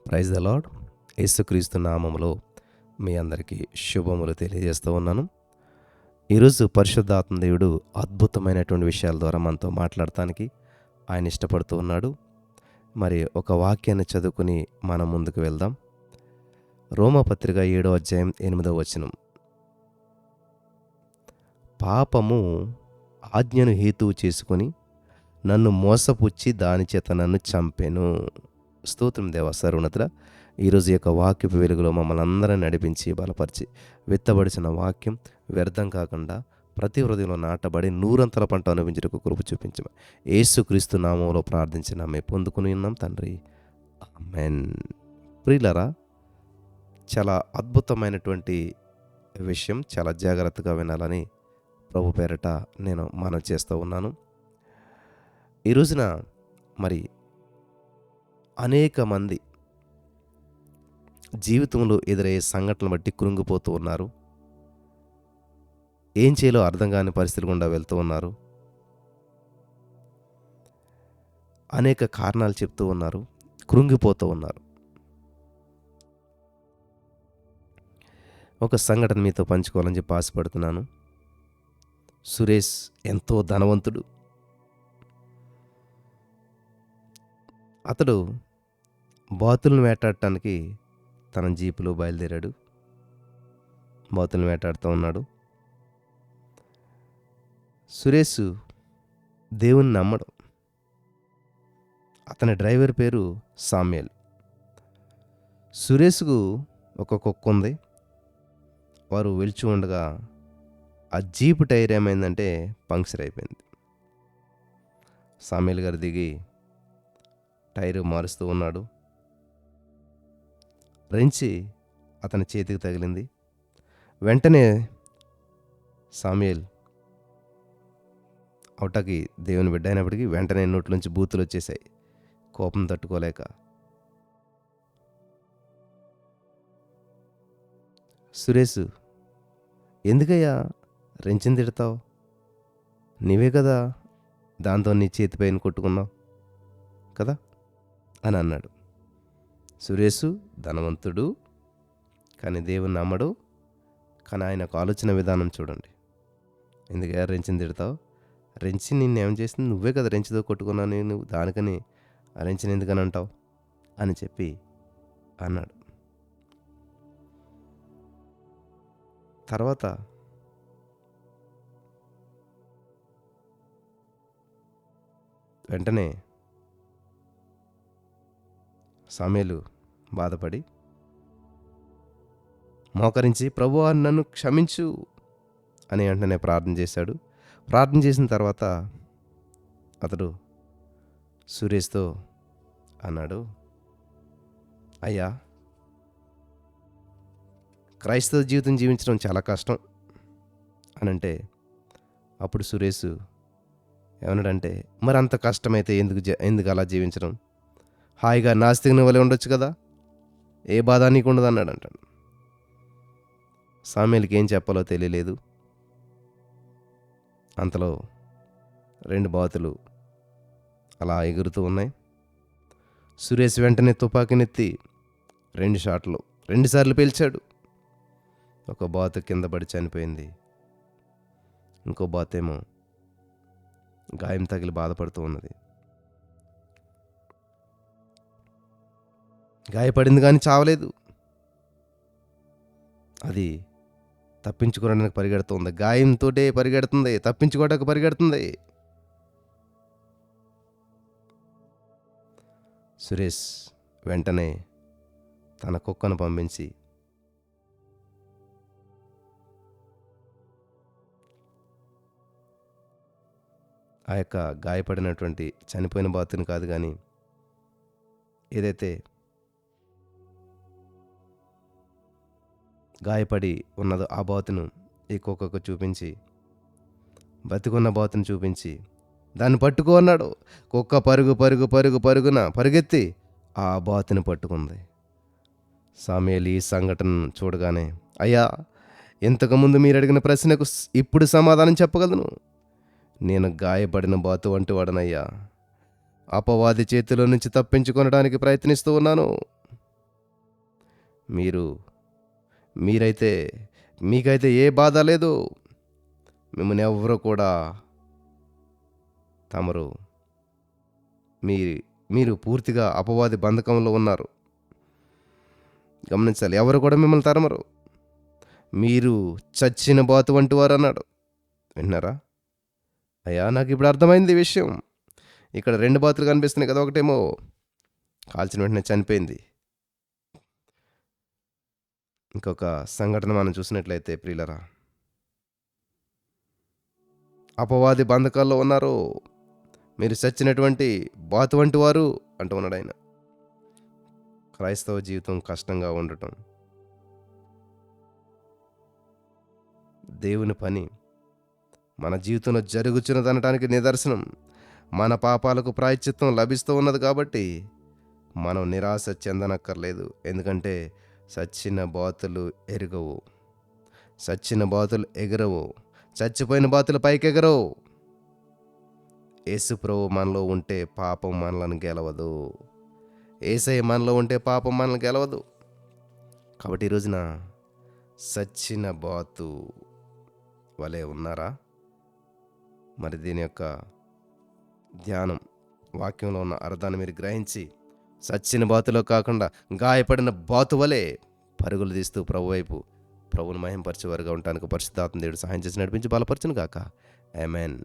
Praise the lord. యేసుక్రీస్తు నామములో మీ అందరికీ శుభములు తెలియజేస్తూ ఉన్నాను. ఈరోజు పరిశుద్ధాత్మ దేవుడు అద్భుతమైనటువంటి విషయాల ద్వారా మనతో మాట్లాడటానికి ఆయన ఇష్టపడుతూ ఉన్నాడు. మరి ఒక వాక్యాన్ని చదువుకుని మనం ముందుకు వెళ్దాం. రోమాపత్రిక 7వ అధ్యాయం 8వ వచనం. పాపము ఆజ్ఞను హేతువు చేసుకొని నన్ను మోసపుచ్చి దాని చేత నన్ను చంపెను. స్తోత్రం దేవా సర్వోన్నతుడా. ఈరోజు యొక్క వాక్యపు వెలుగులో మమ్మల్ని అందరం నడిపించి బలపరిచి విత్తబడిచిన వాక్యం వ్యర్థం కాకుండా ప్రతి హృదయంలో నాటబడి నూరంతల పంట అనుభవించడానికి కృప చూపించమ యేసుక్రీస్తు నామంలో ప్రార్థించిన ఆమె పొందుకుని ఉన్నాం తండ్రి, ఆమేన్. ప్రియులారా, చాలా అద్భుతమైనటువంటి విషయం, చాలా జాగ్రత్తగా వినాలని ప్రభు పేరట నేను మనవి చేస్తూ ఉన్నాను. ఈ రోజున మరి అనేక మంది జీవితంలో ఎదురయ్యే సంఘటనలు బట్టి కృంగిపోతూ ఉన్నారు. ఏం చేయాలో అర్థం కాని పరిస్థితులు గుండా వెళ్తూ ఉన్నారు. అనేక కారణాలు చెప్తూ ఉన్నారు, కృంగిపోతూ ఉన్నారు. ఒక సంఘటన మీతో పంచుకోవాలని చెప్పి ఆశపడుతున్నాను. సురేష్ ఎంతో ధనవంతుడు. అతడు బాతులను వేటాడటానికి తన జీపులో బయలుదేరాడు. బాతులను వేటాడుతూ ఉన్నాడు. సురేష్ దేవుని నమ్మడు. అతని డ్రైవర్ పేరు సామ్యల్. సురేష్కు ఒక కుక్క ఉంది. వారు వెళ్చి ఉండగా ఆ జీపు టైర్ ఏమైందంటే పంక్చర్ అయిపోయింది. సామ్యల్ గారు దిగి టైరు మారుస్తూ ఉన్నాడు. రెంచి అతని చేతికి తగిలింది. వెంటనే సామ్యల్ అవుటాకి దేవుని బిడ్డ అయినప్పటికీ వెంటనే నోట్లోంచి బూతులు వచ్చేసాయి, కోపం తట్టుకోలేక. సురేష్, ఎందుకయ్యా రెంచిని తిడతావు? నీవే కదా దాంతో నీ చేతి పైన కొట్టుకున్నావు కదా అని అన్నాడు. సురేష్ ధనవంతుడు, కానీ దేవుని నమ్మడు. కానీ ఆయనకు ఆలోచన విధానం చూడండి. ఎందుకయ్యా రెంచిని తిడతావు? రెంచి నిన్నేం చేసింది? నువ్వే కదా రెంచితో కొట్టుకున్నావు, నేను దానికని ఆ రెంచిని ఎందుకని అంటావు అని చెప్పి అన్నాడు. తర్వాత వెంటనే సామ్యేలు బాధపడి మోకరించి ప్రభువా నన్ను క్షమించు అని వెంటనే ప్రార్థన చేశాడు. ప్రార్థన చేసిన తర్వాత అతడు సురేష్తో అన్నాడు, అయ్యా, క్రైస్తవ జీవితం జీవించడం చాలా కష్టం అని అంటే, అప్పుడు సురేష్ ఏమన్నాడంటే, మరి అంత కష్టమైతే ఎందుకు అలా జీవించడం? హాయిగా నాస్తికుని వలె ఉండొచ్చు కదా, ఏ బాధ నీకు ఉండదు అన్నాడు అంటాడు. సామ్యేలుకి ఏం చెప్పాలో తెలియలేదు. అంతలో 2 బాతులు అలా ఎగురుతూ ఉన్నాయి. సురేష్ వెంటనే తుపాకీనెత్తి 2 షాట్లు 2 సార్లు పేల్చాడు. ఒక బాతు కింద పడి చనిపోయింది. ఇంకో బాతేమో గాయం తగిలి బాధపడుతూ ఉన్నది. గాయపడింది కానీ చావలేదు. అది తప్పించుకోవడానికి పరిగెడుతుంది. గాయంతో పరిగెడుతుంది, తప్పించుకోవడానికి పరిగెడుతుంది. సురేష్ వెంటనే తన కుక్కను పంపించి ఆ యొక్క గాయపడినటువంటి చనిపోయిన బాతుని కాదు కానీ ఏదైతే గాయపడి ఉన్నదో ఆ బాతును ఈ కుక్కకు చూపించి, బతికున్న బాతును చూపించి దాన్ని పట్టుకో అన్నాడు. కుక్క పరుగున పరిగెత్తి ఆ బాతుని పట్టుకుంది. సామ్యేలు ఈ సంఘటనను చూడగానే, అయ్యా, ఇంతకుముందు మీరు అడిగిన ప్రశ్నకు ఇప్పుడు సమాధానం చెప్పగలను. నేను గాయపడిన బాతు వంటి వాడనయ్యా. అపవాది చేతిలో నుంచి తప్పించుకొనడానికి ప్రయత్నిస్తూ ఉన్నాను. మీరు మీరైతే మీకైతే ఏ బాధ లేదు. మిమ్మల్ని ఎవ్వరు కూడా తమరు మీ మీరు పూర్తిగా అపవాది బంధకంలో ఉన్నారు. గమనించాలి, ఎవరు కూడా మిమ్మల్ని తరమరు. మీరు చచ్చిన బాతు వంటి వారు అన్నాడు. విన్నారా? అయ్యా, నాకు ఇప్పుడు అర్థమైంది ఈ విషయం. ఇక్కడ 2 బాతులు కనిపిస్తున్నాయి కదా. ఒకటేమో కాల్చిన వెంటనే చనిపోయింది. ఇంకొక సంఘటన మనం చూసినట్లయితే ప్రియులరా, అపవాది బంధకాల్లో ఉన్నారు, మీరు చచ్చినటువంటి బాతు వంటి వారు అంటూ ఉన్నాడు ఆయన. క్రైస్తవ జీవితం కష్టంగా ఉండటం, దేవుని పని మన జీవితంలో జరుగుచున్నదనటానికి నిదర్శనం. మన పాపాలకు ప్రాయశ్చిత్తం లభిస్తూ ఉన్నది కాబట్టి మనం నిరాశ చెందనక్కర్లేదు. ఎందుకంటే చచ్చిన బాతులు ఎరగవు, చచ్చిన బాతులు ఎగరవు, చచ్చిపోయిన బాతులు పైకెగరవు. యేసు ప్రభువు మనలో ఉంటే పాపం మనలను గెలవదు. యేసయ్య మనలో ఉంటే పాపం మనల్ని గెలవదు. కాబట్టి ఈ రోజున చచ్చిన బాతు వలె ఉన్నారా? మరి దీని యొక్క ధ్యానం, వాక్యంలో ఉన్న అర్థాన్ని మీరు గ్రహించి చచ్చిన బాతులో కాకుండా గాయపడిన బాతు వలె పరుగులు తీస్తూ ప్రభు వైపు ప్రభువును మహింపరిచేవారుగా ఉండటానికి పరిశుద్ధాత్మ దేవుడు సహాయం చేసి నడిపించి బలపరచును గాక. ఆమేన్.